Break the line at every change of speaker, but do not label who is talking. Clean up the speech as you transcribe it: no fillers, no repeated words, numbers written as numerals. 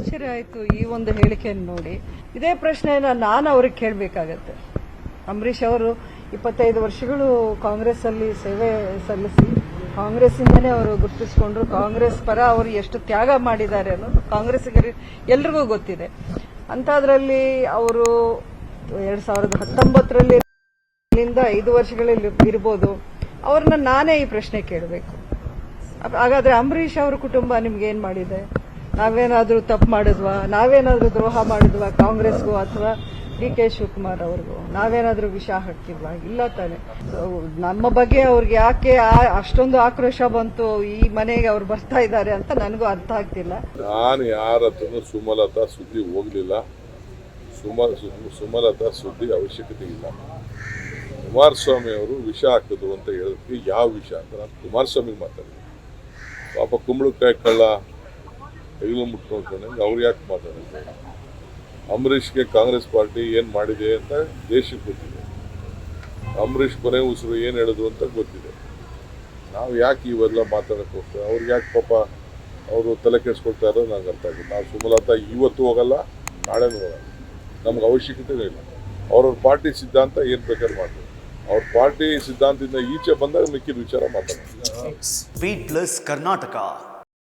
ಆಶ್ಚರ್ಯ ಆಯಿತು ಈ ಒಂದು ಹೇಳಿಕೆಯನ್ನು ನೋಡಿ. ಇದೇ ಪ್ರಶ್ನೆಯನ್ನು ನಾನು ಅವ್ರಿಗೆ ಕೇಳಬೇಕಾಗತ್ತೆ. ಅಂಬರೀಷ್ ಅವರು 25 ವರ್ಷಗಳು ಕಾಂಗ್ರೆಸ್ ಅಲ್ಲಿ ಸೇವೆ ಸಲ್ಲಿಸಿ ಕಾಂಗ್ರೆಸ್ಸಿಂದನೇ ಅವರು ಗುರುತಿಸಿಕೊಂಡ್ರು. ಕಾಂಗ್ರೆಸ್ ಪರ ಅವರು ಎಷ್ಟು ತ್ಯಾಗ ಮಾಡಿದ್ದಾರೆ ಅನ್ನೋದು ಕಾಂಗ್ರೆಸ್ಸಿಗರು ಎಲ್ರಿಗೂ ಗೊತ್ತಿದೆ. ಅಂಥದ್ರಲ್ಲಿ ಅವರು 2019ರಲ್ಲಿ 5 ವರ್ಷಗಳಲ್ಲಿ ಇರ್ಬೋದು. ಅವ್ರನ್ನ ನಾನೇ ಈ ಪ್ರಶ್ನೆ ಕೇಳಬೇಕು. ಹಾಗಾದ್ರೆ ಅಂಬರೀಷ್ ಅವ್ರ ಕುಟುಂಬ ನಿಮ್ಗೆ ಏನ್ ಮಾಡಿದೆ? ನಾವೇನಾದ್ರೂ ತಪ್ಪು ಮಾಡಿದ್ವಾ? ನಾವೇನಾದ್ರೂ ದ್ರೋಹ ಮಾಡಿದ್ವಾ ಕಾಂಗ್ರೆಸ್ಗೂ ಅಥವಾ DK ಶಿವಕುಮಾರ್ ಅವ್ರಿಗೂ? ನಾವೇನಾದ್ರೂ ವಿಷ ಹಾಕಿದ್ವಾ? ಇಲ್ಲ ತಾನೆ. ನಮ್ಮ ಬಗ್ಗೆ ಅವ್ರಿಗೆ ಯಾಕೆ ಅಷ್ಟೊಂದು ಆಕ್ರೋಶ ಬಂತು, ಈ ಮನೆಗೆ ಅವ್ರು ಬರ್ತಾ ಇದ್ದಾರೆ ಅಂತ ನನಗೂ ಅರ್ಥ ಆಗ್ತಿಲ್ಲ.
ನಾನು ಯಾರ ಹತ್ರನೂ ಸುಮಲತಾ ಸುದ್ದಿ ಹೋಗ್ಲಿಲ್ಲ. ಸುಮಲತಾ ಸುದ್ದಿ ಅವಶ್ಯಕತೆ ಇಲ್ಲ. ಕುಮಾರಸ್ವಾಮಿ ಅವರು ವಿಷ ಹಾಕಿದ್ರು ಅಂತ ಹೇಳೋದಕ್ಕೆ ಯಾವ ವಿಷ ಅಂತ ನಾನು ಕುಮಾರಸ್ವಾಮಿಗೆ ಮಾತಾಡಿದೆ. ಪಾಪ ಕುಂಬಳಕಾಯಿ ಕಳ್ಳ ಹೆಗಲು ಮುಟ್ಕೊಂಡ್ರೆ ಅವ್ರು ಯಾಕೆ ಮಾತಾಡಿದ್ರು? ಅಂಬರೀಷ್ಗೆ ಕಾಂಗ್ರೆಸ್ ಪಾರ್ಟಿ ಏನು ಮಾಡಿದೆ ಅಂತ ದೇಶಕ್ಕೆ ಗೊತ್ತಿದೆ. ಅಂಬರೀಷ್ ಕೊನೆ ಉಸಿರು ಏನು ಹೇಳಿದ್ರು ಅಂತ ಗೊತ್ತಿದೆ. ನಾವು ಯಾಕೆ ಇವೆಲ್ಲ ಮಾತಾಡಕ್ಕೆ ಹೋಗ್ತೇವೆ? ಅವ್ರಿಗೆ ಯಾಕೆ ಪಾಪ ಅವರು ತಲೆ ಕೆಡಿಸ್ಕೊಳ್ತಾ ಇರೋದು ನಂಗೆ ಅರ್ಥ ಆಗಿದೆ. ನಾವು ಸುಮಲತಾ ಇವತ್ತು ಹೋಗಲ್ಲ, ನಾಳೆನೂ ಹೋಗಲ್ಲ. ನಮ್ಗೆ ಅವಶ್ಯಕತೆನೇ ಇಲ್ಲ. ಅವ್ರವ್ರ ಪಾರ್ಟಿ ಸಿದ್ಧಾಂತ ಏನು ಬೇಕಾದ್ರೂ ಮಾಡ್ತಾರೆ. ಅವ್ರ ಪಾರ್ಟಿ ಸಿದ್ಧಾಂತದಿಂದ ಈಚೆ ಬಂದಾಗ ಮಿಕ್ಕಿದ ವಿಚಾರ ಮಾತಾಡ್ತಾರೆ.
Speed plus Karnataka.